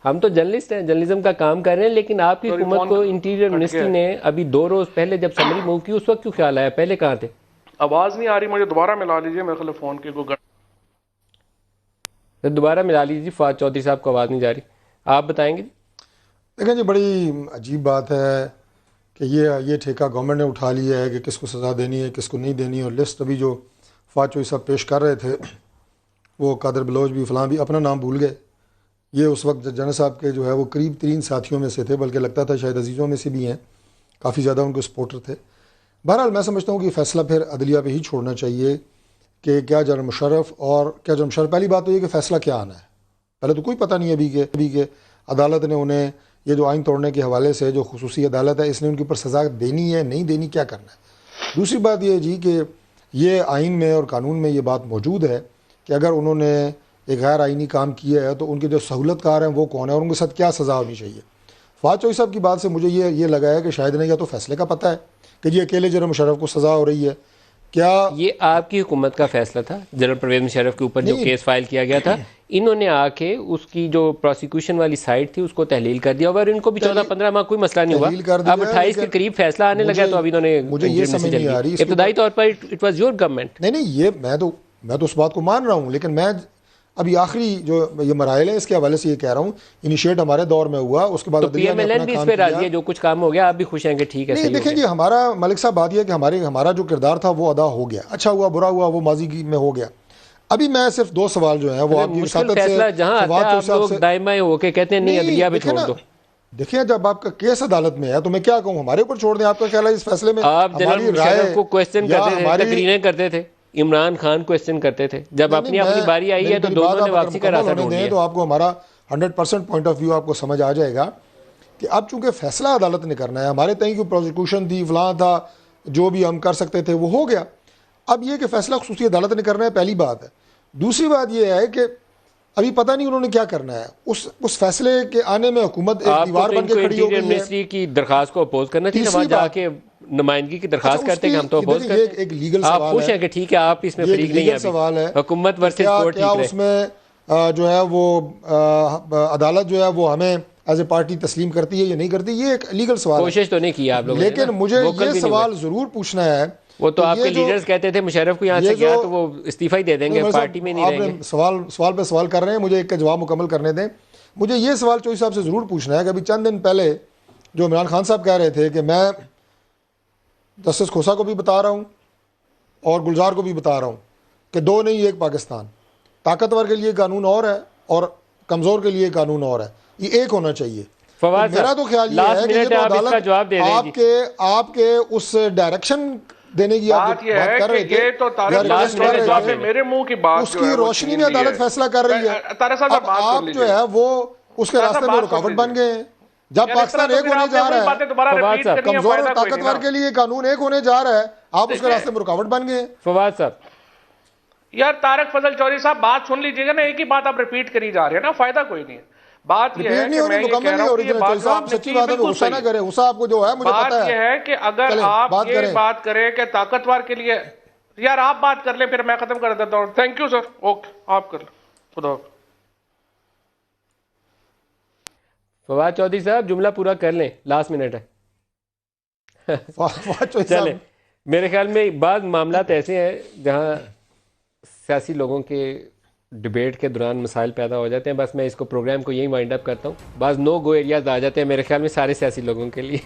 हम तो जर्नलिस्ट हैं, जर्नलिज्म का काम कर रहे हैं, लेकिन आपकी हुकूमत को इंटीरियर मिनिस्ट्री ने अभी 2 रोज पहले जब समरी मूव की, उस वक्त क्यों ख्याल आया? पहले कहाँ थे? आवाज नहीं आ रही, मुझे दोबारा मिला लीजिए, मेरे ख्याल फोन की तो दोबारा मिला लीजिए, फवाद चौधरी साहब को आवाज़ नहीं जा रही, आप बताएंगे। देखें जी, बड़ी अजीब बात है कि ये ठेका गवर्नमेंट ने उठा लिया है कि किसको सज़ा देनी है, किसको नहीं देनी है। और लिस्ट अभी जो फवाद चौधरी साहब पेश कर रहे थे, वो कादर बलोच भी फलां भी अपना नाम भूल गए। ये उस वक्त जनरल साहब के जो है वो करीब 3 साथियों में से थे, बल्कि लगता था शायद अजीज़ों में से भी हैं, काफ़ी ज़्यादा उनके सपोर्टर थे। बहरहाल मैं समझता हूँ कि फ़ैसला फिर अदलिया पे ही छोड़ना चाहिए कि क्या जनरल मुशर्रफ और क्या जनरल मुशर्रफ, पहली बात तो ये कि फ़ैसला क्या आना है, पहले तो कोई पता नहीं है अभी के अदालत ने उन्हें ये जो आइन तोड़ने के हवाले से जो खुसूसी अदालत है, इसने उनके ऊपर सज़ा देनी है नहीं देनी, क्या करना है। दूसरी बात ये जी कि ये आइन में और कानून में ये बात मौजूद है कि अगर उन्होंने एक गैर आइनी काम किया है तो उनके जो सहूलतकार हैं वो कौन है और उनके साथ क्या सज़ा होनी चाहिए। फवाद चौधरी साहब की बात से मुझे ये लगा है कि शायद नहीं, या तो फैसले का पता है कि जी अकेले जनरल मुशर्रफ को सज़ा हो रही है। क्या ये आपकी हुकूमत का फैसला था? जनरल परवेज़ मुशर्रफ के ऊपर जो केस फाइल किया गया था, इन्होंने आके उसकी जो प्रोसिक्यूशन वाली साइड थी उसको तहलील कर दिया, और इनको भी 14-15 माह कोई मसला नहीं हुआ। अब 28 के करीब फैसला आने लगा, तो अभी इन्होंने, मुझे ये समझ नहीं आ रही इब्तदाई तौर पर इट वाज योर गवर्नमेंट। नहीं, ये मैं तो उस बात को मान रहा हूँ, लेकिन मैं अभी आखिरी जो ये मराइल है इसके हवाले से ये कह रहा हूँ, इनिशिएट हमारे दौर में हुआ, उसके बाद पीएमएलएन भी इस पे राजी है, जो कुछ काम हो गया आप भी खुश हैं कि ठीक है? नहीं, देखें जी, हमारा मलिक साहब बात यह कि हमारा जो किरदार था वो अदा हो गया, अच्छा हुआ बुरा हुआ वो माजी में हो गया। अभी मैं सिर्फ 2 सवाल जो है वो आपकी दायमा होके कहते हैं नहीं अदलिया पे छोड़ दो। देखिए, जब आपका केस अदालत में है तो मैं क्या कहूँ, हमारे ऊपर छोड़ दें? आपका ख्याल है इस फैसले में आप जनरल मुशर्रफ को क्वेश्चन करते थे, तकरीरें करते थे, इमरान खान क्वेश्चन करते थे, जब अपनी बारी आई है तो दोनों ने वापसी का रास्ता ढूंढ लिया। तो आपको हमारा 100% पॉइंट ऑफ व्यू आपको समझ आ जाएगा कि अब चूंकि फैसला अदालत ने करना है, हमारे तय की प्रोसिक्यूशन थी, फलां था, जो भी हम कर सकते थे वो हो गया। अब ये कि फैसला खुसूसी अदालत ने करना है, पहली बात है। दूसरी बात यह है कि अभी पता नहीं उन्होंने क्या करना है। उस फैसले के आने में हुकूमत एक दीवार बन के खड़ी हो गई है। मिनिस्ट्री की दरखास्त को अपोज करना चाहिए, वहां जाके नुमाइंदगी की दरखास्त करते हैं, हम तो अपोज करते हैं। एक लीगल सवाल है, आप खुश हैं कि ठीक है आप इसमें फरीक नहीं है? सवाल है हुकूमत वर्सेस कोर्ट, क्या उसमें जो है वो अदालत जो है वो हमें एज ए पार्टी तस्लीम करती है या नहीं करती, ये एक लीगल सवाल। कोशिश तो नहीं की आप लोगों ने, लेकिन मुझे ये सवाल जरूर पूछना है। वो तो आपके लीडर्स कहते थे मुशर्रफ को यहाँ से गया तो वो इस्तीफा ही दे देंगे, पार्टी में नहीं रहेंगे। सवाल पे सवाल कर रहे हैं, मुझे एक का जवाब मुकम्मल करने दें। मुझे ये सवाल चौधरी साहब से ज़रूर पूछना है कि अभी चंद दिन पहले जो इमरान खान साहब कह रहे थे कि मैं जस्टिस खोसा को भी बता रहा हूँ और गुलजार को भी बता रहा हूँ कि 2 नहीं 1 पाकिस्तान, ताकतवर के लिए कानून और है और कमज़ोर के लिए कानून और है, ये एक होना चाहिए। तो मेरा तो ख्याल ये है कि ये तो अदालत आपके उस डायरेक्शन देने की आप बात कर रहे थे, ये तो मेरे मुंह की बात, उसकी रोशनी में अदालत फैसला कर रही है। अब आप जो है वो उसके रास्ते में रुकावट बन गए हैं। जब पाकिस्तान एक होने जा रहा है, कमजोर और ताकतवर के लिए कानून एक होने जा रहा है, आप उसके रास्ते में रुकावट बन गए। फवाद साहब, यार तारक फजल चौधरी साहब, बात सुन लीजिएगा ना, एक ही बात आप रिपीट करी जा रहे हैं ना, फायदा कोई नहीं है। बात यह है कि मैं ये कह रहा हूं कि बात जो आपने सच्ची बात है, गुस्सा ना करें, गुस्सा आपको जो है मुझे पता है। बात यह है कि अगर आप ये बात करें कि ताकतवर के लिए, यार आप बात कर लें फिर मैं खत्म कर देता हूं। थैंक यू सर, ओके आप कर लें, खुदा। फवाद चौधरी साहब जुमला पूरा कर लें, लास्ट मिनट है। चलें, मेरे ख्याल में बाद मामलात ऐसे हैं जहां सियासी लोगों के डिबेट के दौरान मसाइल पैदा हो जाते हैं। बस मैं इसको प्रोग्राम को यही वाइंड अप करता हूँ। बाज़ नो गो एरियाज आ जाते हैं मेरे ख्याल में सारे सियासी लोगों के लिए।